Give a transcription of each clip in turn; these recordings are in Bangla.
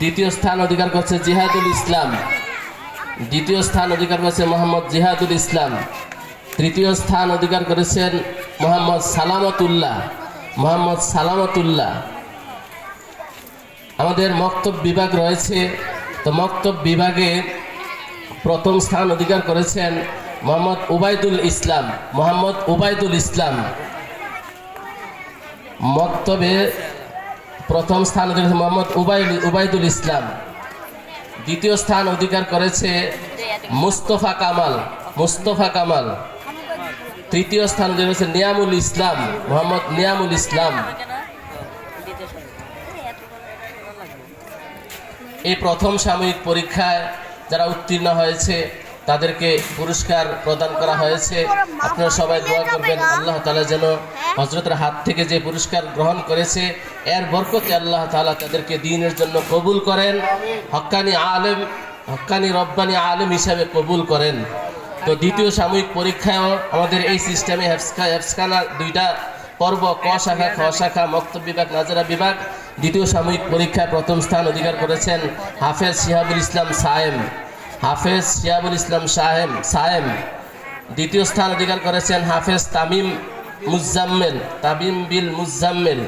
দ্বিতীয় স্থান অধিকার করছে জিহাদুল ইসলাম। দ্বিতীয় স্থান অধিকার করেছে মোহাম্মদ জিহাদুল ইসলাম। তৃতীয় স্থান অধিকার করেছেন মোহাম্মদ সালামতুল্লাহ। মোহাম্মদ সালামতুল্লাহ। আমাদের মক্তব বিভাগ রয়েছে, তো মক্তব বিভাগে প্রথম স্থান অধিকার করেছেন মোহাম্মদ উবাইদুল ইসলাম। মোহাম্মদ উবাইদুল ইসলাম মক্তবে প্রথম স্থান অধিকার করেছে মোহাম্মদ উবাইদুল ইসলাম। দ্বিতীয় স্থান অধিকার করেছে মুস্তফা কামাল। মুস্তফা কামাল। তৃতীয় স্থান অধিকার করেছে নিয়ামুল ইসলাম। মোহাম্মদ নিয়ামুল ইসলাম। এই প্রথম সাময়িক পরীক্ষায় যারা উত্তীর্ণ হয়েছে তাদেরকে পুরস্কার প্রদান করা হয়েছে। আপনারা সবাই দোয়া করবেন আল্লাহ তাআলা যেন হযরতের হাত থেকে যে পুরস্কার গ্রহণ করেছে এর বরকতে আল্লাহ তাআলা তাদেরকে দ্বীনের জন্য কবুল করেন, হক্কানি আলেম, হক্কানি রব্বানি আলেম হিসাবে কবুল করেন। তো দ্বিতীয় সাময়িক পরীক্ষায়ও আমাদের এই সিস্টেমে হেফজখানা দুইটা পর্ব, ক শাখা, খ শাখা, মক্তব বিভাগ, নাজেরা বিভাগ। দ্বিতীয় সাময়িক পরীক্ষায় প্রথম স্থান অধিকার করেছেন হাফেজ শিহাবুল ইসলাম সায়েম। হাফেজ শিহাবুল ইসলাম সায়েম। দ্বিতীয় স্থান অধিকার করেছেন হাফেজ তামিম মুজাম্মেল, তামিম বিল মুজাম্মেল।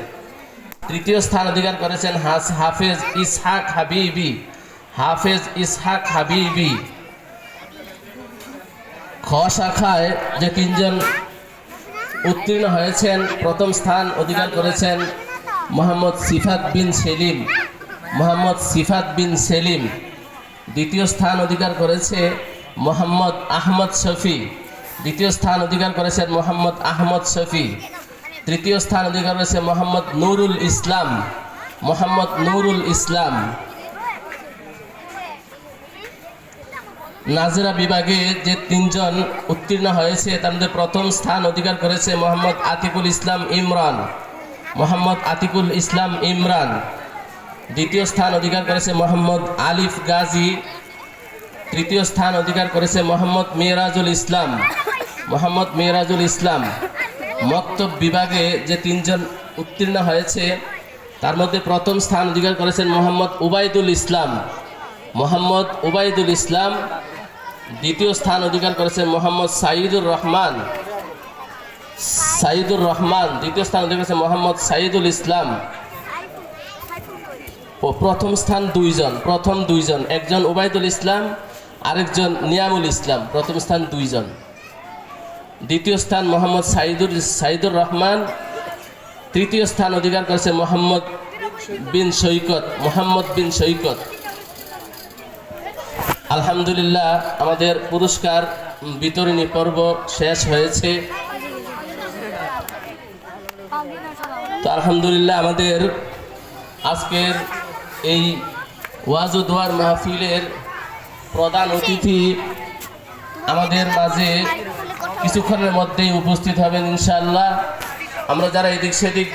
তৃতীয় স্থান অধিকার করেছেন হাফেজ ইসহাক হাবিবি। হাফেজ ইসহাক হাবিবি। খ শাখায় যে তিনজন উত্তীর্ণ হয়েছেন প্রথম স্থান অধিকার করেছেন মোহাম্মদ সিফাত বিন সেলিম। মোহাম্মদ সিফাত বিন সেলিম। দ্বিতীয় স্থান অধিকার করেছে মোহাম্মদ আহমদ শফি। দ্বিতীয় স্থান অধিকার করেছেন মোহাম্মদ আহমদ শফি। তৃতীয় স্থান অধিকার করেছে মোহাম্মদ নুরুল ইসলাম। মোহাম্মদ নুরুল ইসলাম। নাজেরা বিভাগে যে তিনজন উত্তীর্ণ হয়েছে তার মধ্যে প্রথম স্থান অধিকার করেছে মোহাম্মদ আতিকুল ইসলাম ইমরান। মোহাম্মদ আতিকুল ইসলাম ইমরান। দ্বিতীয় স্থান অধিকার করেছে মোহাম্মদ আলিফ গাজী। তৃতীয় স্থান অধিকার করেছে মোহাম্মদ মেরাজুল ইসলাম। মোহাম্মদ মেরাজুল ইসলাম। মক্তব বিভাগে যে তিনজন উত্তীর্ণ হয়েছে তার মধ্যে প্রথম স্থান অধিকার করেছেন মোহাম্মদ উবাইদুল ইসলাম। মোহাম্মদ উবাইদুল ইসলাম। দ্বিতীয় স্থান অধিকার করেছেন মোহাম্মদ সাইদুর রহমান। সাইদুর রহমান। দ্বিতীয় স্থান অধিকার করেছেন মোহাম্মদ সাইদুল ইসলাম। ও প্রথম স্থান দুইজন, একজন উবাইদুল ইসলাম, আরেকজন নিয়ামুল ইসলাম। প্রথম স্থান দুইজন। দ্বিতীয় স্থান মোহাম্মদ সাইদুর রহমান। তৃতীয় স্থান অধিকার করেছে মোহাম্মদ বিন সৈকত। মোহাম্মদ বিন সৈকত। আলহামদুলিল্লাহ আমাদের পুরস্কার বিতরণী পর্ব শেষ হয়েছে। তো আলহামদুলিল্লাহ আমাদের আজকের এই ওয়াজ ও দোয়ার মাহফিলের প্রধান অতিথি আমাদের মাঝে কিছুক্ষণের মধ্যেই উপস্থিত হবেন ইনশাআল্লাহ। আমরা যারা এদিক সেদিক